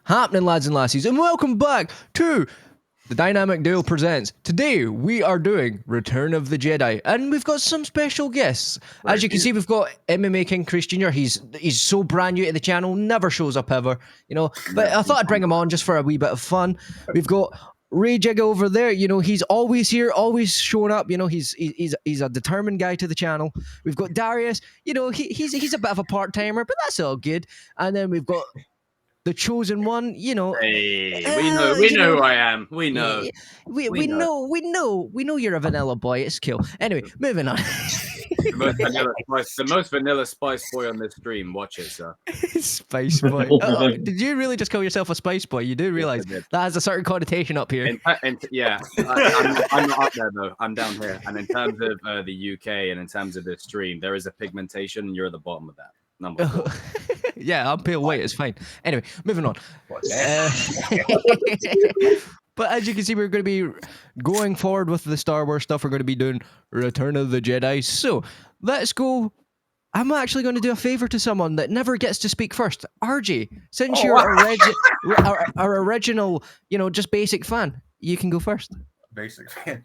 happening, lads and lassies? And welcome back to the Dynamic Duo Presents. Today, we are doing Return of the Jedi, and we've got some special guests. As you can see, we've got MMA King Chris Jr. He's so brand new to the channel, never shows up ever, but I thought I'd bring him on just for a wee bit of fun. We've got Ray Jigga over there, he's always here, always showing up, he's a determined guy to the channel. We've got Darius, he's a bit of a part-timer, but that's all good. And then we've got the chosen one, Hey, we know who I am. We know. We know you're a vanilla boy. It's cool. Anyway, moving on. The most vanilla spice boy on this stream. Watch it, sir. Spice boy. Did you really just call yourself a spice boy? You do realize that has a certain connotation up here. Yeah, I'm not up there though. I'm down here. And in terms of the UK and in terms of this stream, there is a pigmentation, and you're at the bottom of that. Number 4. Yeah, I'm pale white. It's fine. Anyway, moving on. But as you can see, we're going to be going forward with the Star Wars stuff. We're going to be doing Return of the Jedi. So let's go. I'm actually going to do a favor to someone that never gets to speak first. RJ, since you're our original, just basic fan, you can go first. Basic fan.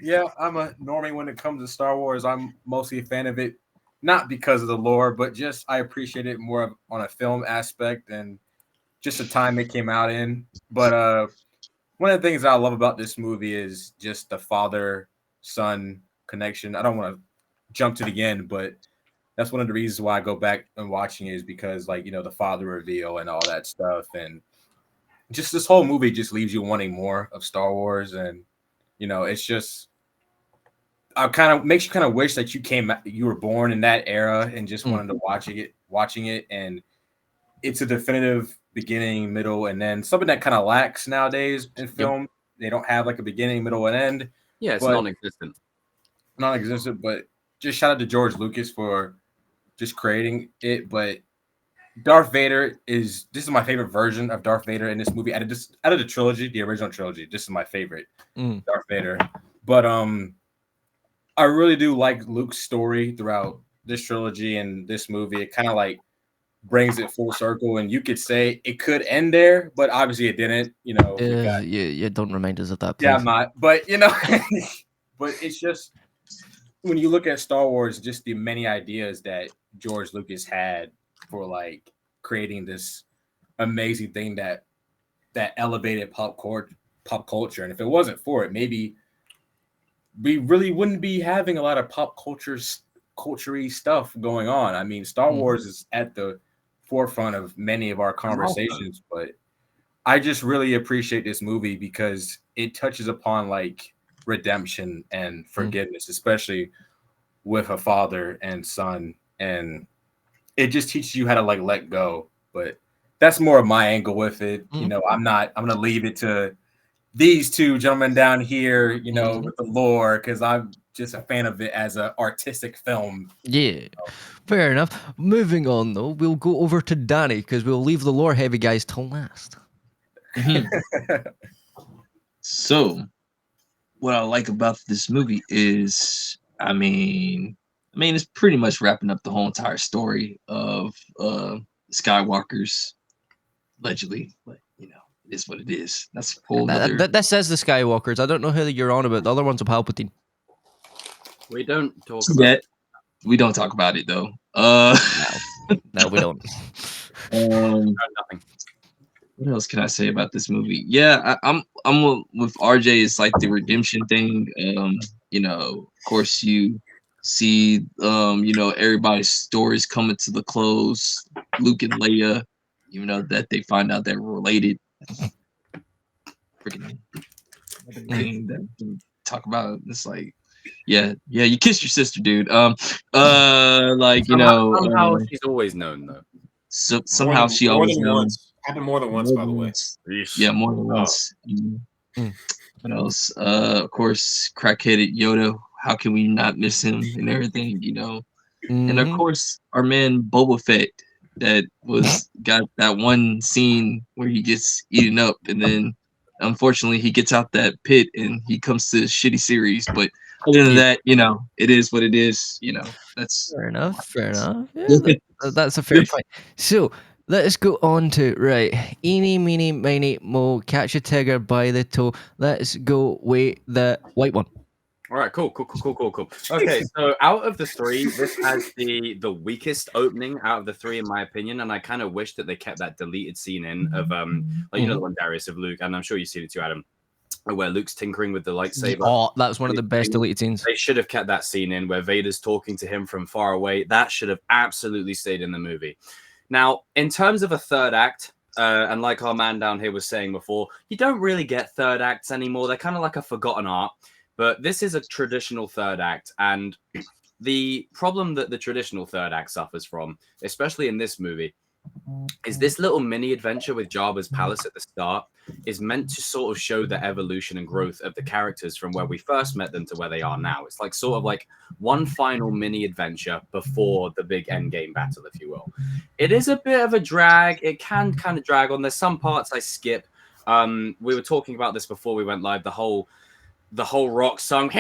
Yeah, I'm a normie when it comes to Star Wars. I'm mostly a fan of it. Not because of the lore, but just I appreciate it more on a film aspect and just the time it came out in. But one of the things that I love about this movie is just the father-son connection. I don't want to jump to the end, but that's one of the reasons why I go back and watching it is because, the father reveal and all that stuff. And just this whole movie just leaves you wanting more of Star Wars. And, it's just... makes you kind of wish that you were born in that era and just wanted to watching it, and it's a definitive beginning, middle, and then something that kind of lacks nowadays in film. Yep. They don't have a beginning, middle, and end. Yeah, it's non-existent. But just shout out to George Lucas for just creating it. But Darth Vader this is my favorite version of Darth Vader in this movie. Out of the trilogy, the original trilogy, this is my favorite Darth Vader. But I really do like Luke's story throughout this trilogy and this movie. It kind of brings it full circle, and you could say it could end there, but obviously it didn't. Don't remind us of that. Please. Yeah, I'm not. But but it's just when you look at Star Wars, just the many ideas that George Lucas had for creating this amazing thing that elevated pop culture, and if it wasn't for it, maybe we really wouldn't be having a lot of pop culture-y stuff going on. I mean, Star Wars is at the forefront of many of our conversations, but I just really appreciate this movie because it touches upon redemption and forgiveness, especially with a father and son, and it just teaches you how to let go. But that's more of my angle with it. I'm gonna leave it to these two gentlemen down here, with the lore, because I'm just a fan of it as an artistic film. Yeah, fair enough. Moving on, though, we'll go over to Danny, because we'll leave the lore heavy guys till last. So, what I like about this movie is, I mean, it's pretty much wrapping up the whole entire story of Skywalkers, allegedly, but it is what it is. That's a whole other... that says the Skywalkers. I don't know who you're on about. The other one's a Palpatine. We don't talk about it. We don't talk about it though. No, we don't. Nothing. What else can I say about this movie? Yeah, I'm with RJ. It's the redemption thing. Of course you see, everybody's stories coming to the close. Luke and Leia, that they find out they're related. Freaking thing that we talk about. It's yeah, you kissed your sister, dude. Somehow she's always known though. So somehow she always knows. Happened more than once, by the way. Yeah, more than once. What else? Of course, crackheaded Yoda. How can we not miss him and everything? And of course, our man Boba Fett. That got that one scene where he gets eaten up, and then unfortunately he gets out that pit and he comes to a shitty series. But other than that, it is what it is. That's fair enough. Yeah, that's a fair point. So Let's go on to right. Eeny, meeny, miny, mo. Catch a tiger by the toe. Let's go. Wait, the white one. All right, cool. Okay, so out of the three, this has the weakest opening out of the three, in my opinion, and I kind of wish that they kept that deleted scene in of like the one, Darius, of Luke, and I'm sure you've seen it too, Adam, where Luke's tinkering with the lightsaber. Oh, that's one of the best deleted scenes. They should have kept that scene in where Vader's talking to him from far away. That should have absolutely stayed in the movie. Now, in terms of a third act, and like our man down here was saying before, you don't really get third acts anymore. They're kind of like a forgotten art. But this is a traditional third act, and the problem that the traditional third act suffers from, especially in this movie, is this little mini adventure with Jabba's palace at the start is meant to sort of show the evolution and growth of the characters from where we first met them to where they are now. It's like sort of like one final mini adventure before the big end game battle, if you will. It is a bit of a drag. It can kind of drag on. There's some parts I skip. We were talking about this before we went live. The whole rock song, like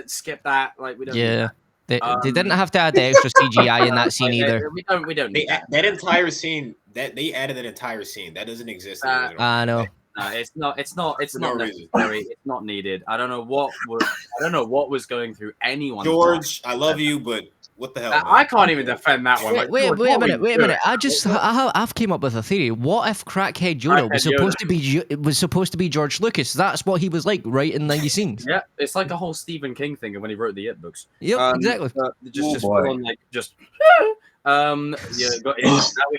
skip that. Like we don't. Yeah, they didn't have to add the extra CGI in that scene either. We don't. Need that entire scene. That they added an entire scene that doesn't exist. In the original. I know. It's not no necessary. It's not needed. I don't know what was going through anyone. George, I love you, but what the hell? I can't even defend that one. Wait a minute. I've came up with a theory. What if crackhead Yoda was supposed to be George Lucas? That's what he was like, right in the scenes. Yeah, it's like the whole Stephen King thing of when he wrote the It books. Yep, exactly.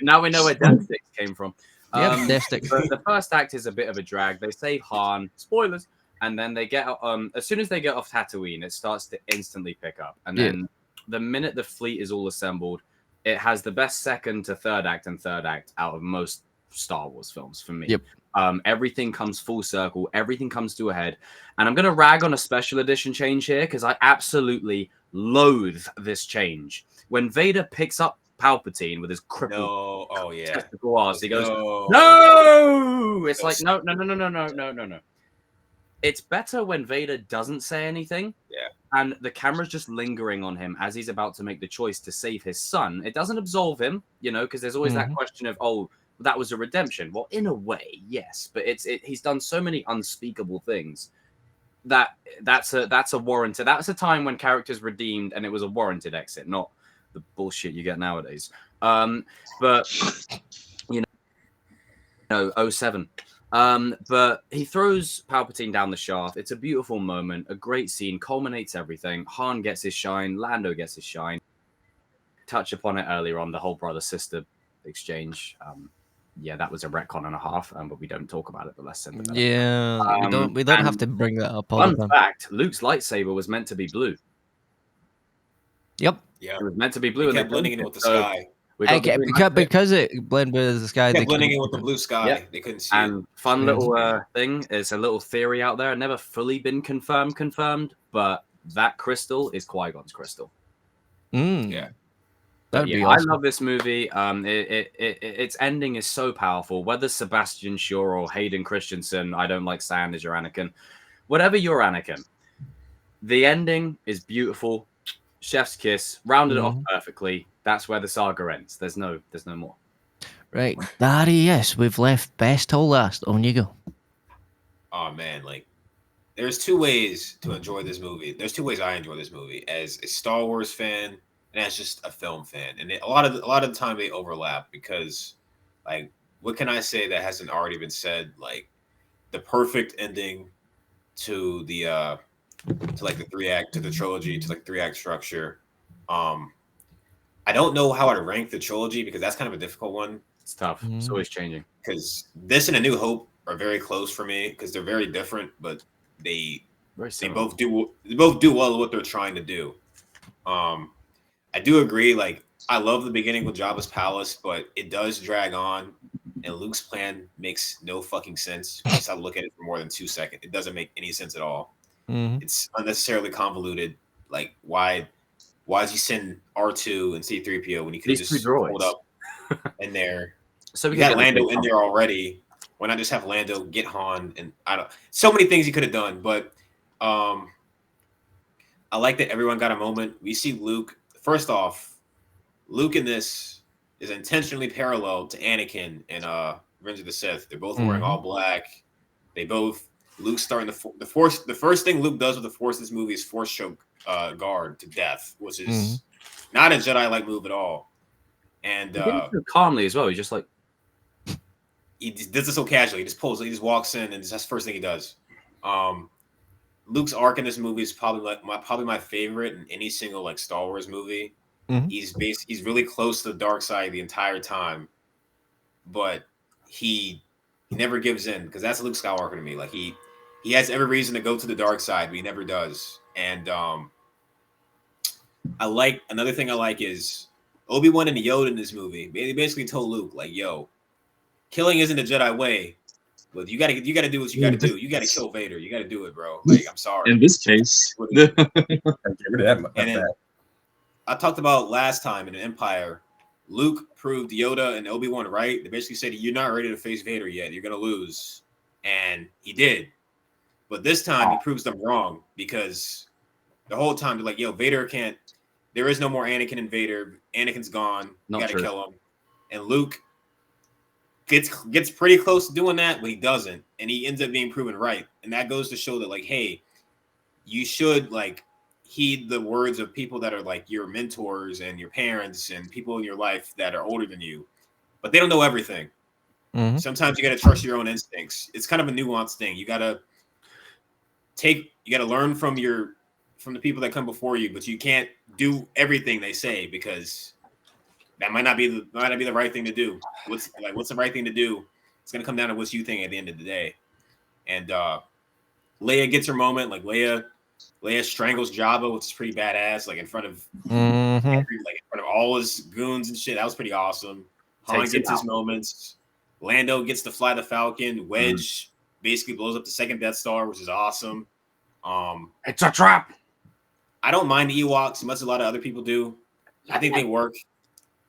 Now we know where Death Sticks came from. Death Sticks. The first act is a bit of a drag. They save Han, spoilers, and then they get as soon as they get off Tatooine, it starts to instantly pick up, and then the minute the fleet is all assembled, it has the best second to third act and third act out of most Star Wars films for me. Yep. Everything comes full circle. Everything comes to a head. And I'm going to rag on a special edition change here because I absolutely loathe this change. When Vader picks up Palpatine with his crippled testicle arse, he goes, no! It's like, no. It's better when Vader doesn't say anything. Yeah. And the camera's just lingering on him as he's about to make the choice to save his son. It doesn't absolve him, because there's always that question of, oh, that was a redemption. Well, in a way, yes, but he's done so many unspeakable things that's a warranted. That's a time when characters redeemed, and it was a warranted exit, not the bullshit you get nowadays. But 07. But he throws Palpatine down the shaft. It's a beautiful moment, a great scene, culminates everything. Han gets his shine, Lando gets his shine. Touch upon it earlier on, the whole brother-sister exchange. That was a retcon and a half, but we don't talk about it the less than we don't have to bring that up all fun the time. fact, Luke's lightsaber was meant to be blue. Yep. Yeah. It was meant to be blue. It kept blending in with the sky. Because it blended with the sky. It kept blending in with the blue sky. Yeah. They couldn't see And fun little thing is a little theory out there. Never fully been confirmed, but that crystal is Qui-Gon's crystal. Yeah. That'd be awesome. I love this movie. Its ending is so powerful. Whether Sebastian Shaw or Hayden Christensen, I don't like saying is your Anakin. Whatever your Anakin, the ending is beautiful. Chef's kiss, rounded it off perfectly. That's where the saga ends. There's no more. Right, Daddy. Yes, we've left best till last. On you go. Oh man, like there's two ways to enjoy this movie. There's two ways I enjoy this movie: as a Star Wars fan and as just a film fan. And a lot of the time they overlap because, like, what can I say that hasn't already been said? Like, the perfect ending to the the trilogy, to like 3-act structure. I don't know how I'd rank the trilogy because that's kind of a difficult one. It's tough. It's always changing. Because this and A New Hope are very close for me because they're very different, but they both do well at what they're trying to do. I do agree. Like, I love the beginning with Jabba's palace, but it does drag on, and Luke's plan makes no fucking sense. Once I look at it for more than 2 seconds, it doesn't make any sense at all. It's unnecessarily convoluted. Like, why does he send R2 and C-3PO when he could just hold up in there? So we got Lando in there already. Why not just have Lando get Han? And so many things he could have done. But I like that everyone got a moment. We see Luke. First off, Luke in this is intentionally parallel to Anakin in Revenge of the Sith. They're both wearing all black. Luke's starting the Force. The first thing Luke does with the Force in this movie is Force choke guard to death, which is not a Jedi-like move at all. And calmly as well. He's just like he does it so casually. He just walks in, and that's the first thing he does. Luke's arc in this movie is probably my favorite in any single like Star Wars movie. He's really close to the dark side the entire time, but he never gives in, because that's Luke Skywalker to me. Like he has every reason to go to the dark side, but he never does. And another thing I like is Obi-Wan and Yoda in this movie. They basically told Luke, like, yo, killing isn't the Jedi way, but you gotta do what you gotta do. You gotta kill Vader. You gotta do it, bro. Like, I'm sorry. In this case. And I talked about last time in Empire, Luke proved Yoda and Obi-Wan right. They basically said, you're not ready to face Vader yet. You're going to lose. And he did. But this time he proves them wrong, because the whole time they're like, yo, Vader can't. There is no more Anakin and Vader. Anakin's gone. You got to kill him. And Luke gets pretty close to doing that, but he doesn't. And he ends up being proven right. And that goes to show that, like, hey, you should, like, heed the words of people that are like your mentors and your parents and people in your life that are older than you, but they don't know everything. Sometimes you got to trust your own instincts. It's kind of a nuanced thing. You got to learn from the people that come before you, but you can't do everything they say, because that might not be the right thing to do. What's the right thing to do? It's going to come down to what you think at the end of the day. And Leia gets her moment. Like Leia strangles Jabba, which is pretty badass. Like in front of all his goons and shit. That was pretty awesome. Han gets his moments. Lando gets to fly the Falcon. Wedge basically blows up the second Death Star, which is awesome. It's a trap. I don't mind the Ewoks as much as a lot of other people do. I think they work.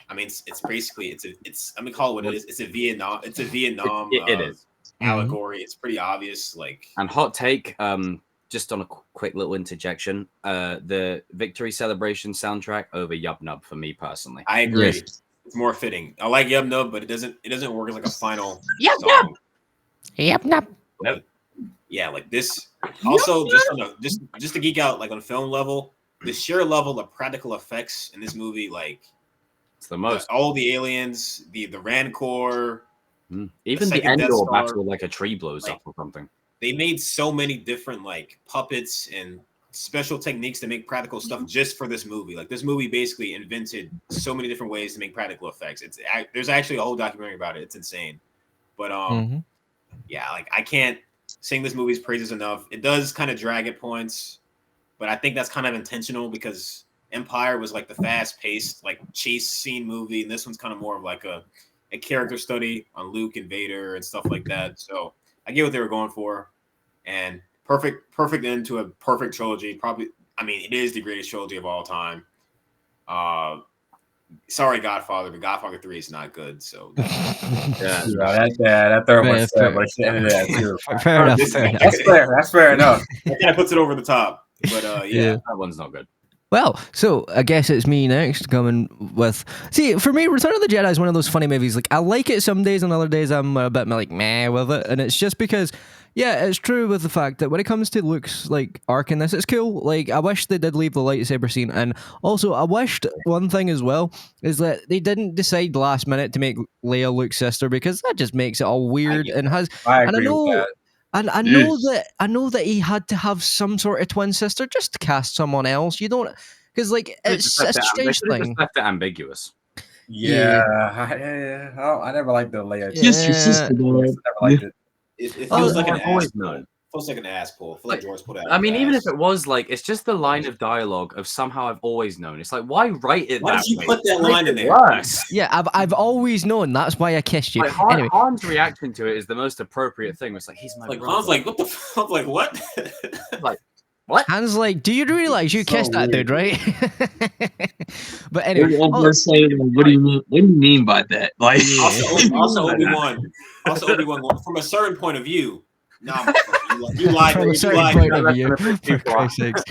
I mean, it's basically I'm gonna call it what it is. It's a Vietnam. It is allegory. It's pretty obvious. Like, and hot take. Just on a quick little interjection, the Victory Celebration soundtrack over Yub Nub for me personally. I agree. Yes. It's more fitting. I like Yub Nub, but it doesn't work as like a final Yub song. Yub Nub. Yeah, like this. Also, just to geek out, like on a film level, the sheer level of practical effects in this movie, like it's the most. All the aliens, the Rancor, even the Endor battle, like a tree blows up or something. They made so many different like puppets and special techniques to make practical stuff just for this movie. Like this movie basically invented so many different ways to make practical effects. There's actually a whole documentary about it. It's insane. But yeah, like I can't sing this movie's praises enough. It does kind of drag at points, but I think that's kind of intentional, because Empire was like the fast-paced like chase scene movie, and this one's kind of more of like a character study on Luke and Vader and stuff like that. So I get what they were going for, and perfect end to a perfect trilogy. Probably, I mean, it is the greatest trilogy of all time. Sorry, Godfather, but Godfather 3 is not good. So that third one's fair, but it's the end of that too. Fair enough. That's fair enough. That kind of puts it over the top. But yeah, that one's not good. Well, so I guess it's me next coming with... See, for me, Return of the Jedi is one of those funny movies. Like, I like it some days, and other days I'm a bit like, meh with it. And it's just because, yeah, it's true with the fact that when it comes to Luke's, like, arc in this, it's cool. Like, I wish they did leave the lightsaber scene. And also, I wished one thing as well is that they didn't decide last minute to make Leia Luke's sister, because that just makes it all weird. I agree with that. And I know that he had to have some sort of twin sister just to cast someone else. You don't, because like it's a strange thing. It's left it ambiguous. Yeah. I never liked the Leia. Just your sister, boy. Never liked it. It feels like an ass pull. Feels like an ass pull. I feel like George put out. I mean, even if it was like, it's just the line of dialogue of somehow I've always known. It's like, why write it? Why did you put that line in there? Yeah, I've always known. That's why I kissed you. Like, Anyway, Han's reaction to it is the most appropriate thing. It's like, he's my brother. Han's like, what the fuck? Like, what? Like, what? Han's like, do you realize you kissed that dude, right? But anyway, saying, what do you mean? What do you mean by that? Like, also Obi-Wan. From a certain point of view, No, motherfucker, you lied. From a You certain lied. point You of view, for Christ's sakes.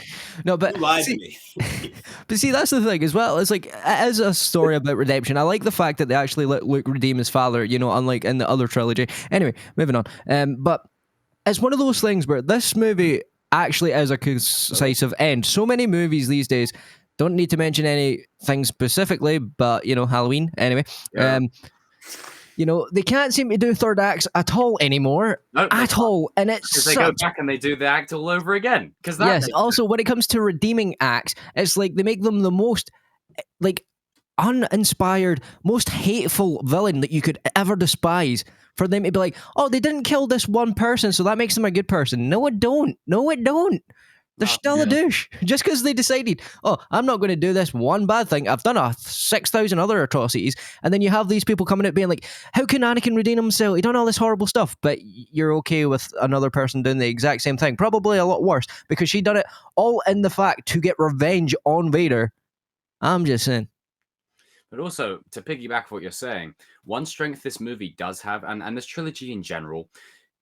No, but lied to see, me. but see, that's the thing as well. It's like, as a story about redemption, I like the fact that they actually let Luke redeem his father, you know, unlike in the other trilogy. Anyway, moving on. But it's one of those things where this movie actually is a concisive end. So many movies these days don't need to mention anything specifically, but, you know, Halloween, anyway. Yeah. You know, they can't seem to do third acts at all anymore. No, they at can't. all. And it's Because they go back and they do the act all over again. Because yes, also when it comes to redeeming acts, it's like they make them the most like uninspired, most hateful villain that you could ever despise. For them to be like, oh, they didn't kill this one person, so that makes them a good person. No, it don't. No, it don't. They're still a douche. Just because they decided, oh, I'm not going to do this one bad thing. I've done 6,000 other atrocities. And then you have these people coming out being like, how can Anakin redeem himself? He done all this horrible stuff. But you're okay with another person doing the exact same thing. Probably a lot worse. Because she done it all in the fact to get revenge on Vader. I'm just saying. But also, to piggyback what you're saying, one strength this movie does have, and this trilogy in general,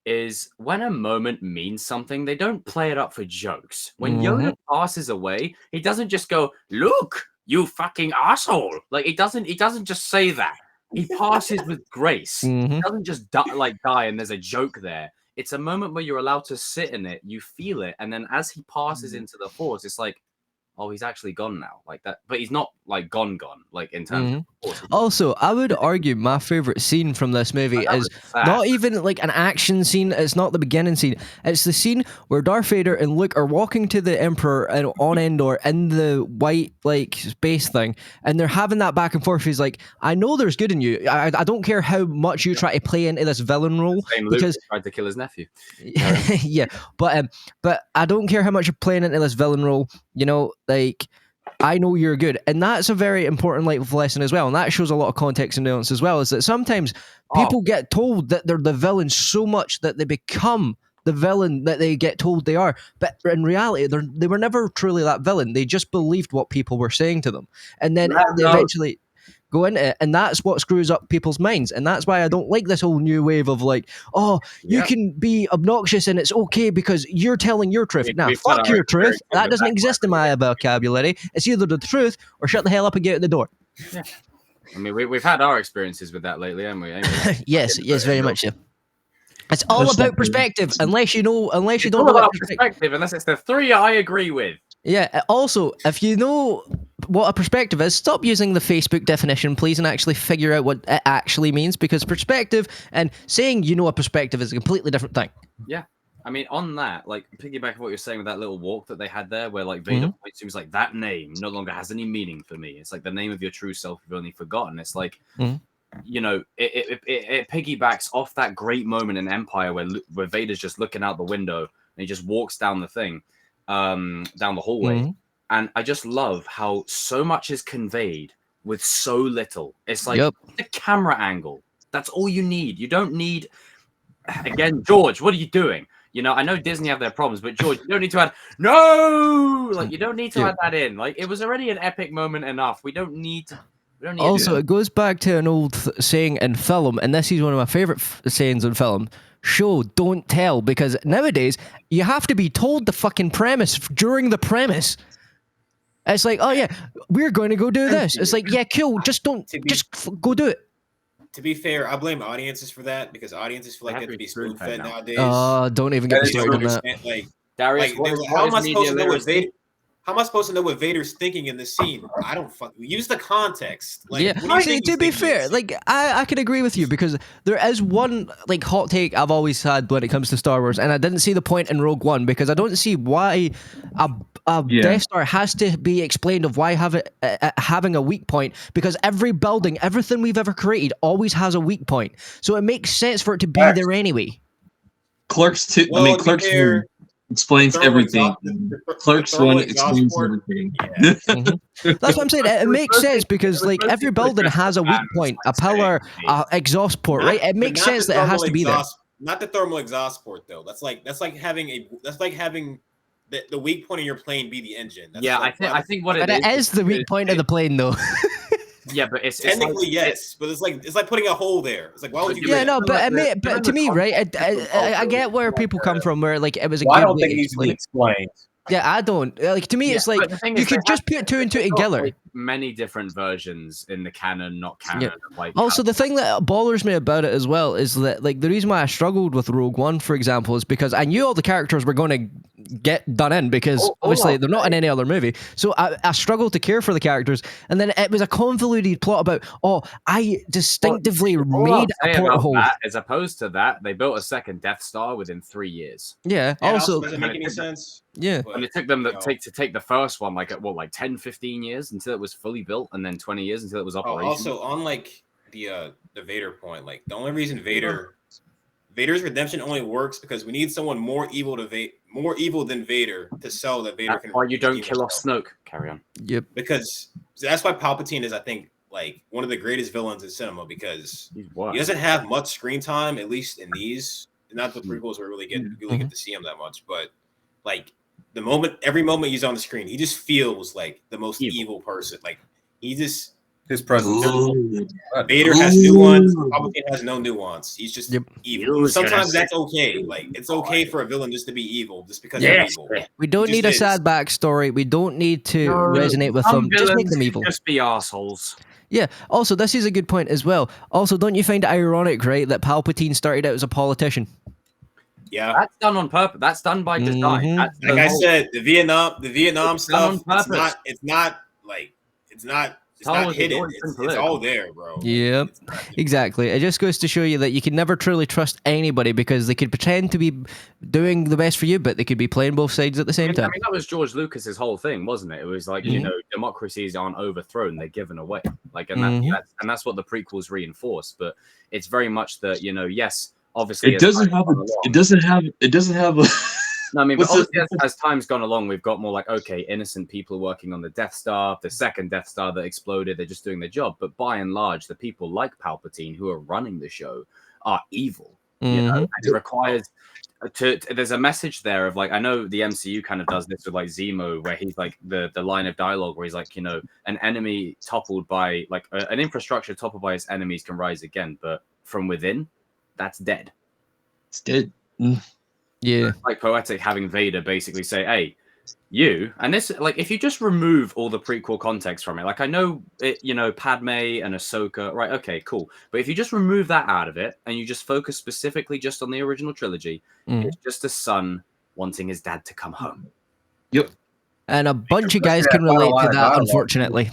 is when a moment means something, they don't play it up for jokes. When Yoda passes away, he doesn't just go, "Luke, you fucking asshole." Like he doesn't just say that. He passes with grace. He doesn't just die and there's a joke there. It's a moment where you're allowed to sit in it, you feel it, and then as he passes into the Force, it's like, oh, he's actually gone now, like that. But he's not like gone, like in terms of the Force. Also, I would argue my favorite scene from this movie is not even like an action scene. It's not the beginning scene. It's the scene where Darth Vader and Luke are walking to the Emperor on Endor in the white like space thing, and they're having that back and forth. He's like, "I know there's good in you. I don't care how much you try to play into this villain role Same because Luke tried to kill his nephew." yeah, but I don't care how much you're playing into this villain role. You know, like, I know you're good. And that's a very important life lesson as well. And that shows a lot of context and nuance as well, is that sometimes people get told that they're the villain so much that they become the villain that they get told they are. But in reality, they were never truly that villain. They just believed what people were saying to them. And then they eventually go into it, and that's what screws up people's minds. And that's why I don't like this whole new wave of like, oh, you can be obnoxious and it's okay because you're telling your truth. Now, fuck your truth. That doesn't exist in my vocabulary. It's either the truth or shut the hell up and get out the door. Yeah. I mean, we've had our experiences with that lately, haven't we? yes, very much so. It's all about perspective, unless you don't know about perspective, unless it's the three I agree with. Yeah, also, if you know what a perspective is, stop using the Facebook definition, please, and actually figure out what it actually means, because perspective and saying you know a perspective is a completely different thing. Yeah. I mean, on that, like, piggyback what you're saying with that little walk that they had there, where, like, Vader points to him, like, that name no longer has any meaning for me. It's like the name of your true self you've only forgotten. It's like, you know, it piggybacks off that great moment in Empire where Vader's just looking out the window and he just walks down the thing. Down the hallway, and I just love how so much is conveyed with so little. It's like the camera angle. That's all you need. You don't need, again, George, what are you doing? You know, I know Disney have their problems, but George, you don't need to add you don't need to add that in. Like, it was already an epic moment enough. We don't need to. Also, it goes back to an old saying in film, and this is one of my favorite sayings in film. Show, don't tell, because nowadays you have to be told the fucking premise during the premise. It's like, oh yeah, we're going to go do this. It's like, yeah, cool, just go do it. To be fair, I blame audiences for that, because audiences feel like they have to be spoon-fed nowadays. Don't even get me started on that. Like, Darius, how am I supposed to know what Vader? How am I supposed to know what Vader's thinking in this scene? I don't fucking use the context. Like, yeah, see, to be fair, like I could agree with you, because there is one like hot take I've always had when it comes to Star Wars, and I didn't see the point in Rogue One, because I don't see why a Death Star has to be explained of why having a weak point, because every building, everything we've ever created always has a weak point, so it makes sense for it to be there anyway. Clerks 2. Well, I mean, Clerks 2 explains everything. Clerks 1 explains everything. Yeah. That's what I'm saying. It makes sense, because like every building has a weak point, a pillar, exhaust port, right? It makes sense that it has to be there. Not the thermal exhaust port, though. That's like having the weak point of your plane be the engine. That's I think what it is the weak point of the plane, though. Yeah, but it's technically like, yes, but it's like putting a hole there. It's like, why would you? Yeah, do no, that? but to me, right, I get where people come from, where like it was a Well, I good don't way think to it needs to be explain. explained. Yeah, I don't. Like to me, Yeah, it's like but the thing you is, they could just have- put two and two they've got, together. like, many different versions in the canon, not canon. Yeah. Of, like, Also, the thing that bothers me about it as well is that, like, the reason why I struggled with Rogue One, for example, is because I knew all the characters were going to get done in because obviously they're not in any other movie. So I struggled to care for the characters, and then it was a convoluted plot about, I distinctively made a porthole. As opposed to that, they built a second Death Star within 3 years. Yeah. That Also, doesn't make any sense. yeah. But, And it took them you know, to take the first one like 10, 15 years until it was fully built, and then 20 years until it was operational. also, on like the Vader point, like the only reason Vader's redemption only works because we need someone more evil than Vader to sell that Vader That's can. why you don't redeem kill off himself. Snoke. Carry on. Yep. Because that's why Palpatine is, I think, like one of the greatest villains in cinema because He's he doesn't have much screen time, at least in these. Not the prequels where we really get to see him that much, but like every moment he's on the screen, he just feels like the most evil person. Like he just His presence. Vader has nuance. Palpatine has no nuance. He's just evil. He's Sometimes gonna that's okay. Like it's okay for a villain just to be evil, just because they're evil. We don't need a sad backstory. We don't need to resonate with them. Just make them evil. Just be assholes. Yeah. Also, this is a good point as well. Also, don't you find it ironic, right, that Palpatine started out as a politician? Yeah, that's done on purpose. That's done by design. That's like I said, the Vietnam stuff. It's not hidden. It's all there, bro. Yep, exactly. It just goes to show you that you can never truly trust anybody because they could pretend to be doing the best for you, but they could be playing both sides at the same time. I mean, that was George Lucas's whole thing, wasn't it? It was like, you know, democracies aren't overthrown; they're given away. Like, and that's what the prequels reinforce. But it's very much that, you know, yes, obviously, it doesn't have a. No, I mean, but obviously, as time's gone along, we've got more like, okay, innocent people working on the Death Star, the second Death Star that exploded, they're just doing their job. But by and large, the people like Palpatine who are running the show are evil. You know, and it requires there's a message there of like, I know the MCU kind of does this with like Zemo, where he's like the line of dialogue where he's like, you know, an enemy toppled by like an infrastructure toppled by its enemies can rise again, but from within, that's dead. It's dead. Yeah, like poetic having Vader basically say, "Hey, you," and this, like, if you just remove all the prequel context from it, like I know it, you know, Padme and Ahsoka, right? Okay, cool. But if you just remove that out of it and you just focus specifically just on the original trilogy, it's just a son wanting his dad to come home. Yep. And a bunch of guys can relate to that, unfortunately.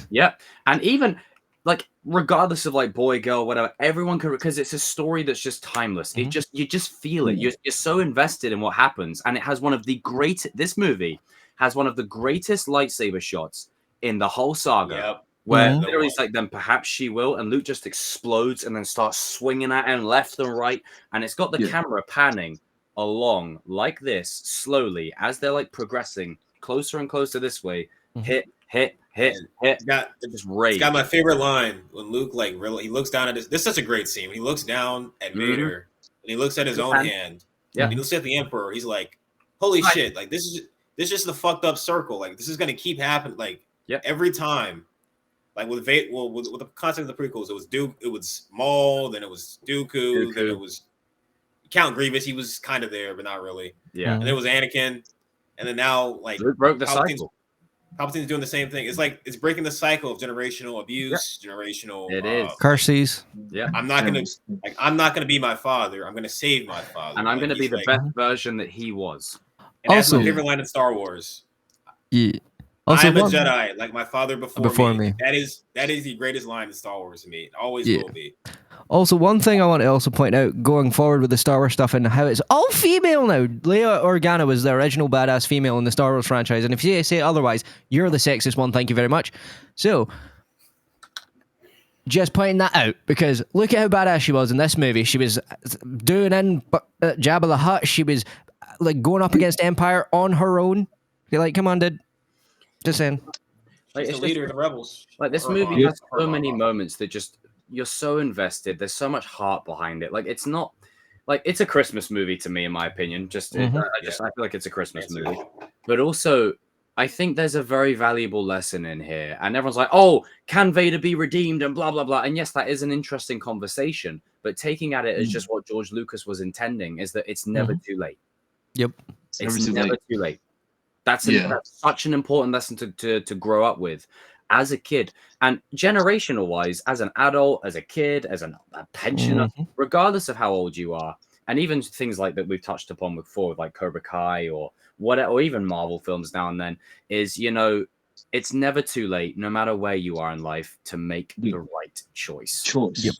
Yeah, and even like regardless of like boy, girl, whatever, everyone can, because it's a story that's just timeless. It just, you just feel it. You're so invested in what happens, and it has one of the greatest. This movie has one of the greatest lightsaber shots in the whole saga. Where literally it's like, then perhaps she will, and Luke just explodes and then starts swinging at him left and right, and it's got the camera panning along like this slowly as they're like progressing closer and closer this way. Hit. It's got my favorite line when Luke he looks down at this. This is such a great scene. When he looks down at Vader and he looks at his own hand. Yeah. He looks at the Emperor. He's like, "Holy shit! Like this is just the fucked up circle. Like this is gonna keep happening. Like every time. Like with Vader, with the concept of the prequels, it was Maul, then it was Dooku, then it was Count Grievous. He was kind of there, but not really. Yeah. And then it was Anakin, and then now like Luke broke the cycle. Palpatine's doing the same thing. It's like it's breaking the cycle of generational abuse, generational curses. Yeah, I'm not gonna be my father. I'm gonna save my father, and I'm gonna be the best version that he was. And that's my favorite line in Star Wars. Yeah, also, I am a Jedi, like my father before me. That is the greatest line in Star Wars to me. It always will be. Also, one thing I want to also point out, going forward with the Star Wars stuff and how it's all female now. Leia Organa was the original badass female in the Star Wars franchise, and if you say otherwise, you're the sexist one. Thank you very much. So, just pointing that out, because look at how badass she was in this movie. She was doing in Jabba the Hutt. She was like going up against Empire on her own. You're like, come on, dude. Just saying. Like, it's the leader of the rebels. Like this movie has so many moments that just, you're so invested. There's so much heart behind it. Like it's not like, it's a Christmas movie to me, in my opinion. I feel like it's a Christmas movie, but also I think there's a very valuable lesson in here, and everyone's like, "Oh, can Vader be redeemed?" and blah blah blah. And yes, that is an interesting conversation. But taking at it as just what George Lucas was intending is that it's never too late. Yep, it's never too late. That's such an important lesson to grow up with as a kid, and generational wise, as an adult, as a kid, as a pensioner, regardless of how old you are. And even things like that we've touched upon before, like Cobra Kai or whatever, or even Marvel films now and then, is, you know, it's never too late, no matter where you are in life, to make the right choice. Yep.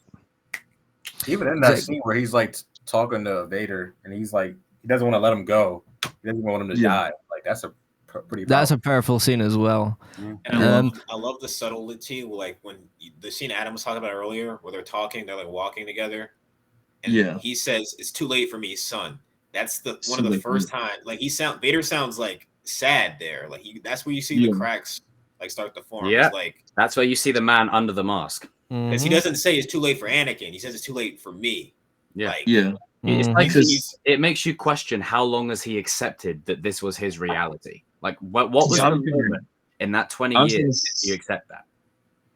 Even in that scene where he's like talking to Vader, and he's like, he doesn't want to let him go. He doesn't want him to die. Like, that's a pretty. That's a powerful scene as well. And I love the subtlety, like when the scene Adam was talking about earlier, where they're talking, they're like walking together. And he says, "It's too late for me, son." That's one of the first time. Like Vader sounds like sad there. Like that's where you see the cracks like start to form. Yeah, it's like that's where you see the man under the mask. Because he doesn't say it's too late for Anakin. He says it's too late for me. Yeah, like, It's like it makes you question how long has he accepted that this was his reality. Like what was the moment in that 20 years did you accept that?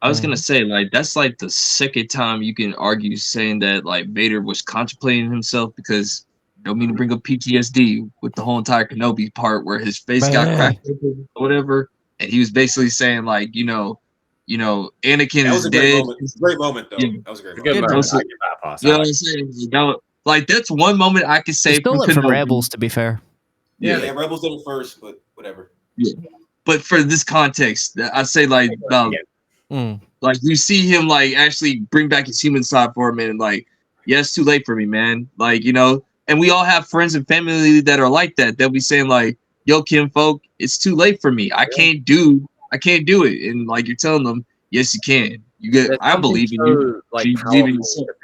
I was gonna say, like, that's like the second time you can argue saying that like Vader was contemplating himself, because don't mean to bring up PTSD with the whole entire Kenobi part where his face got cracked open or whatever, and he was basically saying like, you know, Anakin is dead. Great moment though. Yeah. That was a great Good moment. moment. You know what I'm saying? Like that's one moment I could say stole it from Rebels, to be fair. Yeah, Rebels did it first, but whatever. Yeah. But for this context, I say like like you see him like actually bring back his human side for a minute. Like, yeah, it's too late for me, man. Like, you know, and we all have friends and family that are like that. They'll be saying like, "Yo, Kim folk, it's too late for me. I can't do it." And like you're telling them, "Yes, you can. You get. I believe in you." Like, to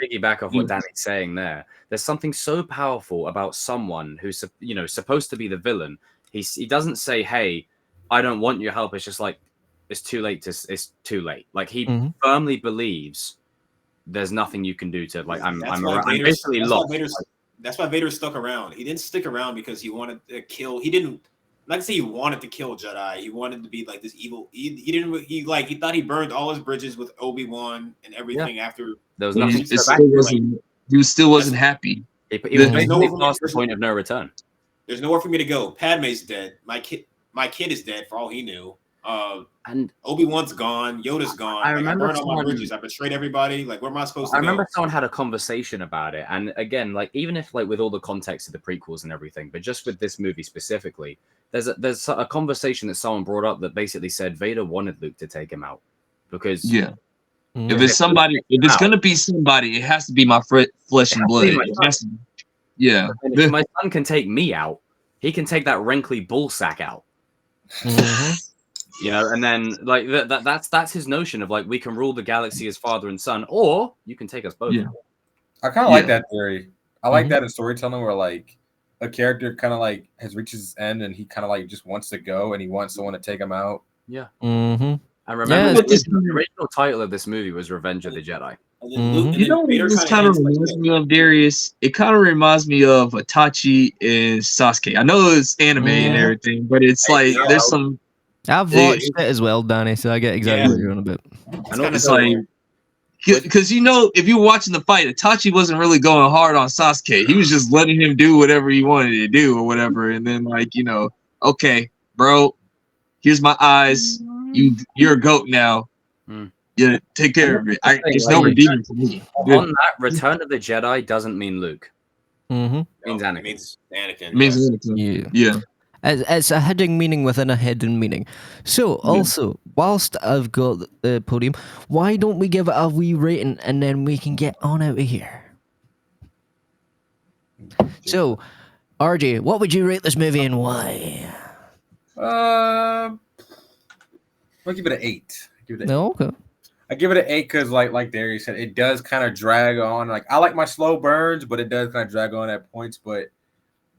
piggyback off what Danny's saying there, there's something so powerful about someone who's, you know, supposed to be the villain. He doesn't say, "Hey, I don't want your help." It's just like, it's too late. It's too late. Like he firmly believes there's nothing you can do to, like, I'm basically lost. That's why Vader stuck around. He didn't stick around because he wanted to kill. He didn't. I'm not gonna say he wanted to kill Jedi. He wanted to be like this evil. He didn't. He thought he burned all his bridges with Obi-Wan and everything after. There was nothing. He still wasn't happy. He was basically past the point of no return. There's nowhere for me to go. Padme's dead. My kid is dead for all he knew. And Obi-Wan's gone. Yoda's gone. I remember burned all my bridges. I betrayed everybody. Like, where am I supposed to go? I remember someone had a conversation about it, and again, like, even if like with all the context of the prequels and everything, but just with this movie specifically, there's a conversation that someone brought up that basically said Vader wanted Luke to take him out because if it's somebody, if it's gonna be somebody, it has to be my flesh and blood. If my son can take me out, he can take that wrinkly bull sack out. You know, and then like that's his notion of like, we can rule the galaxy as father and son, or you can take us both. I kind of like that theory. I like that in storytelling where like a character kind of like has reached his end and he kind of like just wants to go and he wants someone to take him out. Yeah. I remember the original title of this movie was Revenge of the Jedi. You know, this kind of reminds me of Darius. It kind of reminds me of Itachi and Sasuke. I know it's anime and everything, but it's like there's some. I've watched it as well, Danny, so I get exactly what you're on about. It's like, because you know, if you're watching the fight, Itachi wasn't really going hard on Sasuke. He was just letting him do whatever he wanted to do or whatever. And then, like, you know, okay, bro, here's my eyes. You're a goat now. Yeah, take care of it. There's no redeeming for me. On that, Return of the Jedi doesn't mean Luke. It means Anakin. It means Anakin. It means Anakin. Yeah. It's a hidden meaning within a hidden meaning. So, also, whilst I've got the podium, why don't we give it a wee rating and then we can get on out of here? So, RJ, what would you rate this movie and why? I'll give it an 8. Okay. I give it an 8 because, like Darius said, it does kind of drag on. Like, I like my slow burns, but it does kind of drag on at points. But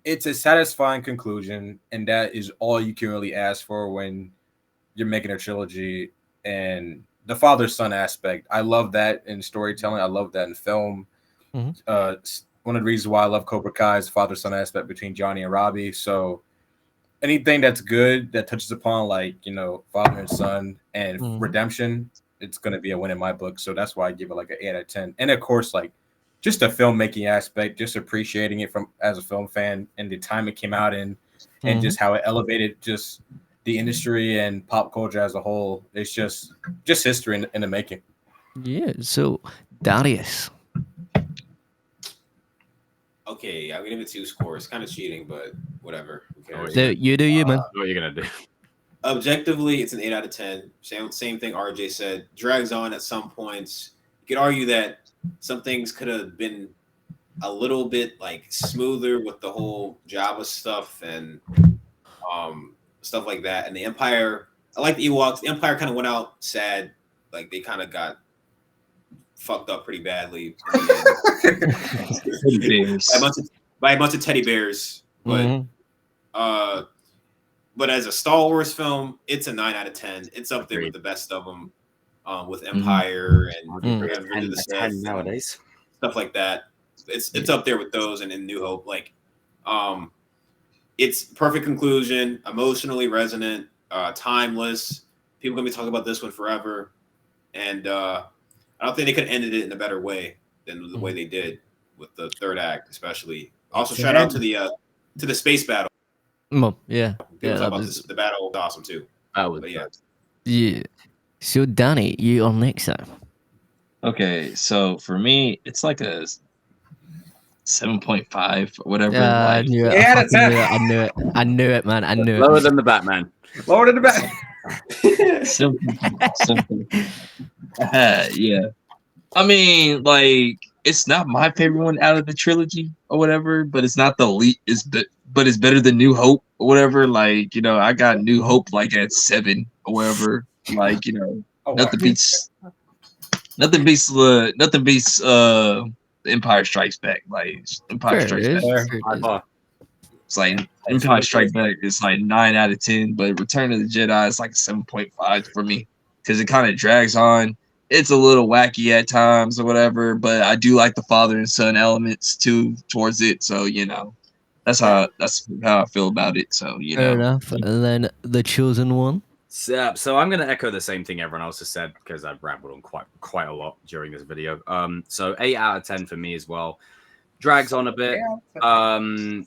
it's a satisfying conclusion, and that is all you can really ask for when you're making a trilogy. And the father-son aspect, I love that in storytelling. I love that in film. One of the reasons why I love Cobra Kai is the father-son aspect between Johnny and Robbie. So anything that's good that touches upon like father and son and redemption, it's gonna be a win in my book. So that's why I give it like an 8 out of 10. And of course, like just the filmmaking aspect, just appreciating it from as a film fan and the time it came out in, and just how it elevated just the industry and pop culture as a whole. It's just history in the making. Yeah. So Darius. Okay, I'm gonna give it 2 scores. Kind of cheating, but whatever. Okay. So you do you, man. What are you gonna do? Objectively, it's an 8 out of 10. Same thing RJ said. Drags on at some points. You could argue that some things could have been a little bit like smoother with the whole Jabba stuff and stuff like that. And the Empire, I like the Ewoks. The Empire kind of went out sad. Like they kind of got fucked up pretty badly by a bunch of teddy bears. But but as a Star Wars film, it's a 9 out of 10. It's up there with the best of them, with Empire and Revenge of the Sith nowadays, stuff like that. It's up there with those and in New Hope. Like, it's perfect conclusion, emotionally resonant, timeless. People are gonna be talking about this one forever, and I don't think they could have ended it in a better way than the way they did with the third act, especially. Also, shout out to the space battle. Yeah. The battle was awesome too. Yeah. So Danny, you are next time. Okay, so for me, it's like a 7.5 or whatever. I knew it. Yeah, that's it. I knew it, man. I knew it. Lower than the Batman. Lower than the back. Simple. Yeah. I mean, like, it's not my favorite one out of the trilogy or whatever, but it's not the least. But it's better than New Hope or whatever. Like, I got New Hope like at 7 or whatever. Like, nothing beats Empire Strikes Back. Like, Empire Strikes Back. It's like Empire Strikes Back is like 9 out of 10, but Return of the Jedi is like 7.5 for me because it kind of drags on. It's a little wacky at times or whatever, but I do like the father and son elements too towards it. So that's how I feel about it. So Fair enough. And then the chosen one. So I'm going to echo the same thing everyone else has said because I've rambled on quite a lot during this video. So 8 out of 10 for me as well. Drags on a bit.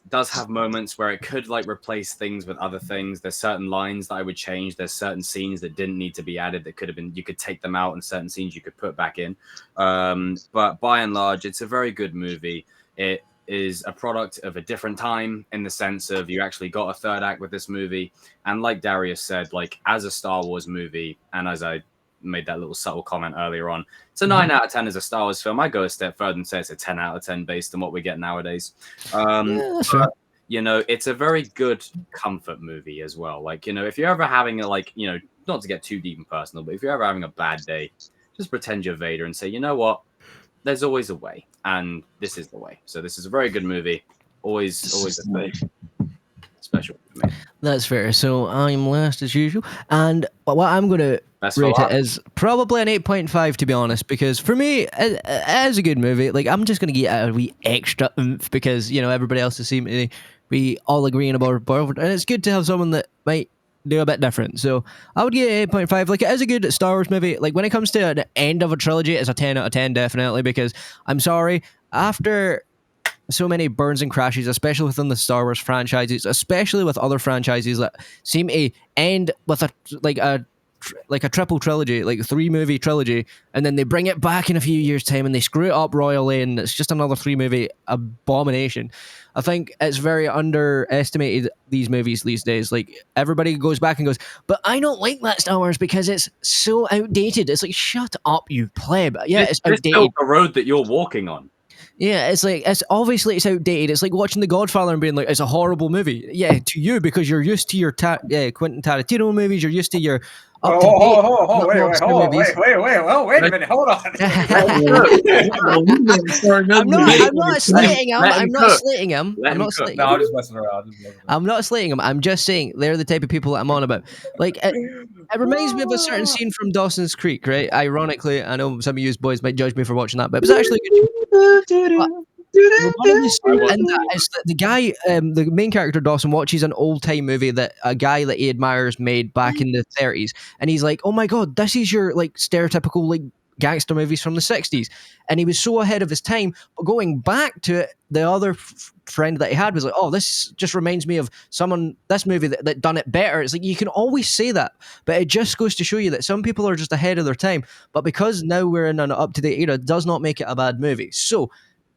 Does have moments where it could like replace things with other things. There's certain lines that I would change. There's certain scenes that didn't need to be added that could have been. You could take them out, and certain scenes you could put back in. But by and large, it's a very good movie. It is a product of a different time in the sense of you actually got a third act with this movie. And like Darius said, like as a Star Wars movie, and as I made that little subtle comment earlier on, it's a 9 out of 10 as a Star Wars film. I go a step further and say it's a 10 out of 10 based on what we get nowadays. It's a very good comfort movie as well. Like, if you're ever having not to get too deep and personal, but if you're ever having a bad day, just pretend you're Vader and say, you know what? There's always a way, and this is the way. So this is a very good movie. Always a way. Special for me. That's fair. So I'm last as usual, and what I'm going to rate it is probably an 8.5 to be honest, because for me, as a good movie, like I'm just going to get a wee extra oomph because everybody else seems to be all agreeing about it, and it's good to have someone that might do a bit different. So I would give it 8.5. Like, it is a good Star Wars movie. Like, when it comes to the end of a trilogy, it's a 10 out of 10 definitely, because I'm sorry, after so many burns and crashes, especially within the Star Wars franchises, especially with other franchises that seem to end with a triple trilogy, like a 3-movie trilogy, and then they bring it back in a few years' time and they screw it up royally, and it's just another 3-movie abomination. I think it's very underestimated, these movies these days. Like, everybody goes back and goes, but I don't like that Star Wars because it's so outdated. It's like, shut up, you pleb. Yeah, it's outdated. The road that you're walking on. Yeah, it's like, it's outdated. It's like watching The Godfather and being like, it's a horrible movie. Yeah, to you, because you're used to your Quentin Tarantino movies, you're used to your wait a minute, hold on. I'm not slating him. I'm not slating him. No, I'm just messing around. I'm not slating him. I'm just saying they're the type of people that I'm on about. Like, it reminds me of a certain scene from Dawson's Creek, right? Ironically, I know some of you boys might judge me for watching that, but it was actually a good show. And that is that the guy, the main character Dawson watches an old time movie that a guy that he admires made back in the 30s, and he's like, "Oh my god, this is your like stereotypical like gangster movies from the 60s," and he was so ahead of his time. But going back to it, the other friend that he had was like, "Oh, this just reminds me of this movie that done it better." It's like you can always say that, but it just goes to show you that some people are just ahead of their time. But because now we're in an up to date era, does not make it a bad movie. So.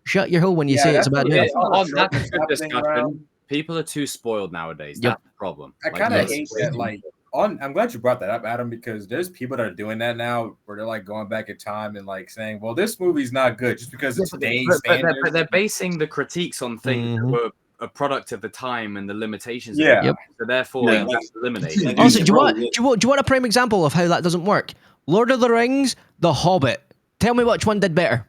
Shut your hole when you say it's a bad movie. That's a good discussion. People are too spoiled nowadays. That's the problem. I kind of hate that. Like, I'm glad you brought that up, Adam, because there's people that are doing that now, where they're like going back in time and like saying, "Well, this movie's not good just because it's today's standards." But they're basing the critiques on things that were a product of the time and the limitations. Yeah. Of it. So therefore, that's eliminated. Also, do you want a prime example of how that doesn't work? Lord of the Rings, The Hobbit. Tell me which one did better.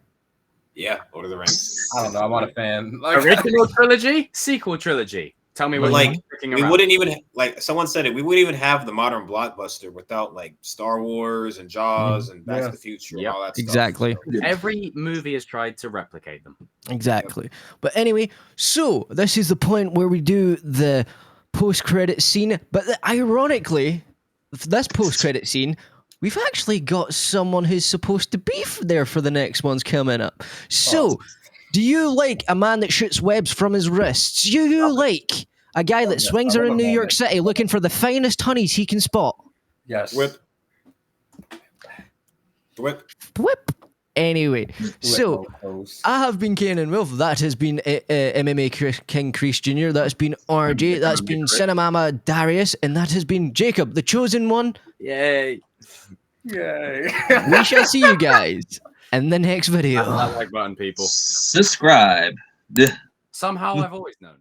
Yeah, Lord of the Rings. I don't know. I'm not a fan. Like, original trilogy, sequel trilogy. Tell me what we wouldn't even like someone said it. We wouldn't even have the modern blockbuster without like Star Wars and Jaws and Back to the Future and all that stuff. Exactly. So, every movie has tried to replicate them. Exactly. But anyway, so this is the point where we do the post-credit scene. But ironically, this post-credit scene, we've actually got someone who's supposed to be there for the next one's coming up. So, do you like a man that shoots webs from his wrists? Do you like a guy that swings around New York City looking for the finest honeys he can spot? Yes. Whip. Anyway, so I have been Kane and Wolf. That has been MMA King Kreese Jr. That's been RJ. That's been Cinemama Darius. And that has been Jacob, the chosen one. Yay. Yay. We shall see you guys in the next video. I like button, people. Subscribe. Somehow I've always known.